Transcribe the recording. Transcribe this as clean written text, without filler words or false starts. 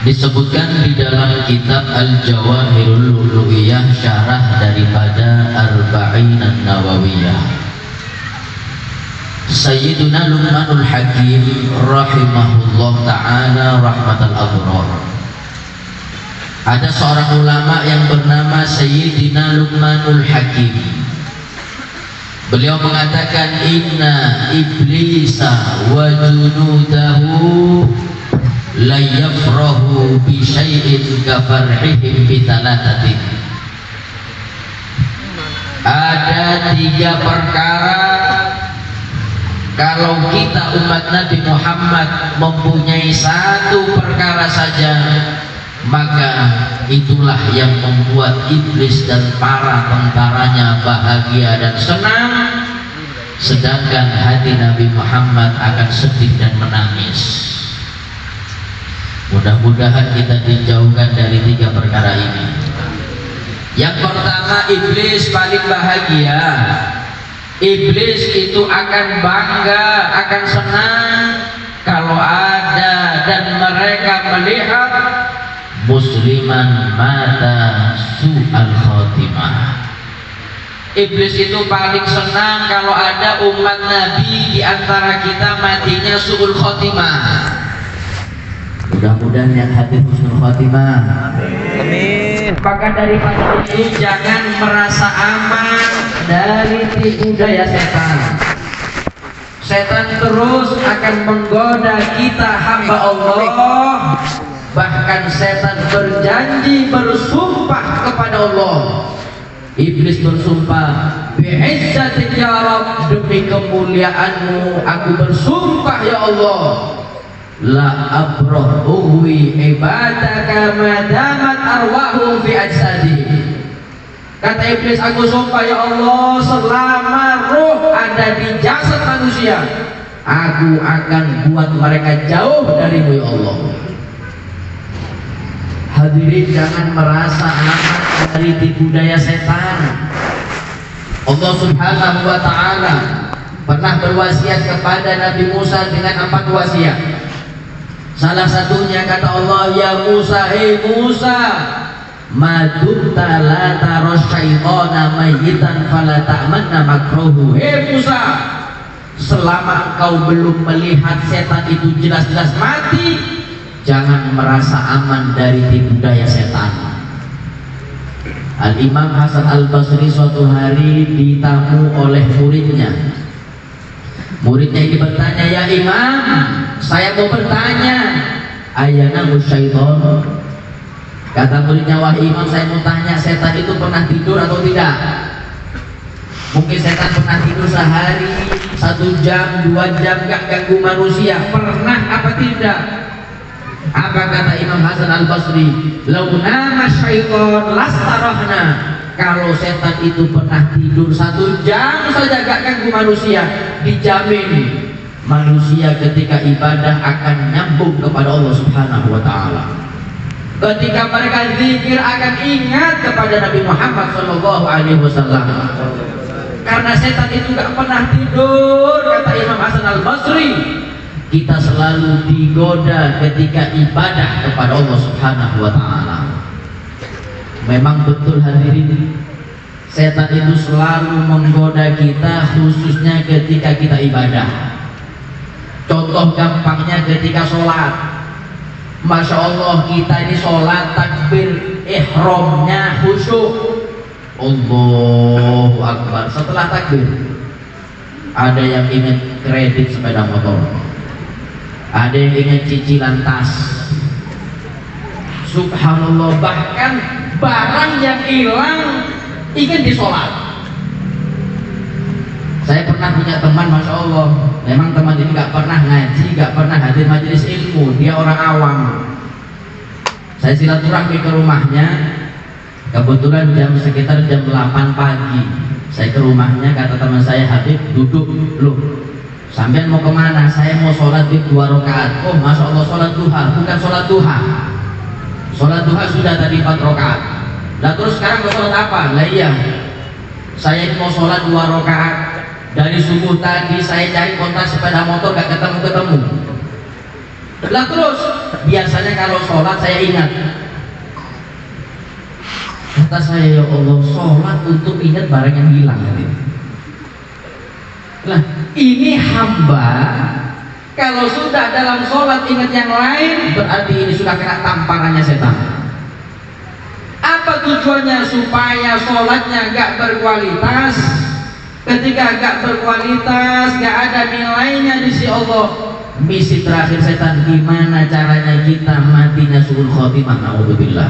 Disebutkan di dalam kitab Al-Jawahirul Lu'lu'iyah, syarah daripada Arba'in An-Nawawiyah, Sayyiduna Luqmanul Hakim rahimahullah ta'ala rahmatal abrar. Ada seorang ulama yang bernama Sayyidina Luqmanul Hakim. Beliau mengatakan, inna iblisa wa junudahu la yafrahu bi syai'in ka farhihim bi talatatin. Ada 3 perkara kalau kita umat Nabi Muhammad mempunyai 1 perkara saja, maka itulah yang membuat iblis dan para tentaranya bahagia dan senang, sedangkan hati Nabi Muhammad akan sedih dan menangis. Mudah-mudahan kita dijauhkan dari 3 perkara ini. Yang pertama, iblis paling bahagia. Iblis itu akan bangga, akan senang kalau ada dan mereka melihat musliman mata su'al khotimah. Iblis itu paling senang kalau ada umat Nabi di antara kita matinya su'ul khotimah. Mudah-mudahan yang hati husnul khotimah. Amin. Maka daripada itu jangan merasa aman dari tipu daya setan. Setan terus akan menggoda kita hamba Allah. Bahkan setan berjanji, bersumpah kepada Allah. Iblis bersumpah, bi'izzatika ya Rabb, demi kemuliaanmu aku bersumpah ya Allah, la abrah uhwi ibadaka madamat arwahu fi ajsadi. Kata iblis, aku sumpah ya Allah, selama roh ada di jasad manusia, aku akan buat mereka jauh darimu ya Allah. Hadirin, jangan merasa aman dari tipu daya setan. Allah Subhanahu wa ta'ala pernah berwasiat kepada Nabi Musa dengan 4 wasiat. Salah satunya kata Allah, ya Musa, hei Musa, madumta la taros syaitana mayyitan fala ta'manna makruhu. Hei Musa, selama engkau belum melihat setan itu jelas-jelas mati, jangan merasa aman dari tipu daya setan. Al-Imam Hasan Al-Basri suatu hari ditamu oleh muridnya. Muridnya ini bertanya, ya Imam, saya mau bertanya, ayana musyaiton. Kata muridnya, wah Imam, saya mau tanya, setan itu pernah tidur atau tidak? Mungkin setan pernah tidur sehari, 1 jam, 2 jam, gak ganggu manusia. Pernah apa tidak? Apa kata Imam Hasan Al-Basri? Launa masyaiton lastarahna. Kalau setan itu pernah tidur 1 jam saja gak ganggu manusia, dijamin manusia ketika ibadah akan nyambung kepada Allah Subhanahu wa ta'ala. Ketika mereka zikir akan ingat kepada Nabi Muhammad SAW. Karena setan itu gak pernah tidur, kata Imam Hasan Al-Basri. Kita selalu digoda ketika ibadah kepada Allah Subhanahu wa ta'ala. Memang betul hadirin, setan itu selalu menggoda kita, khususnya ketika kita ibadah. Contoh gampangnya ketika sholat. Masya Allah, kita ini sholat takbir ihramnya khusyuk, Allahu Akbar. Setelah takbir, ada yang ingin kredit sepeda motor, ada yang ingin cicilan tas. Subhanallah, bahkan barang yang hilang ingin disolat. Saya pernah punya teman, Masya Allah, memang teman ini gak pernah ngaji, gak pernah hadir majelis ilmu, dia orang awam. Saya silaturahmi ke rumahnya, kebetulan sekitar jam 8 pagi. Saya ke rumahnya, kata teman saya, Habib, duduk loh, sampean mau kemana? Saya mau sholat di 2 rakaat. Oh Masya Allah, sholat duha. Bukan sholat duha, sholat duha sudah tadi 4 rakaat. Nah terus sekarang mau sholat apa? Lah iya, saya mau sholat 2 rakaat. Dari subuh tadi saya cari kontak sepeda motor gak ketemu-ketemu. Lah terus biasanya kalau sholat saya ingat. Kata saya, ya Allah, sholat untuk ingat barang yang hilang. Nah, ini hamba kalau sudah dalam sholat ingat yang lain, berarti ini sudah kena tamparannya setan. Apa tujuannya? Supaya sholatnya gak berkualitas. Ketika gak berkualitas, gak ada nilainya di sisi Allah. Misi terakhir setan, gimana caranya kita matinya suul khotimah. Na'udzubillah.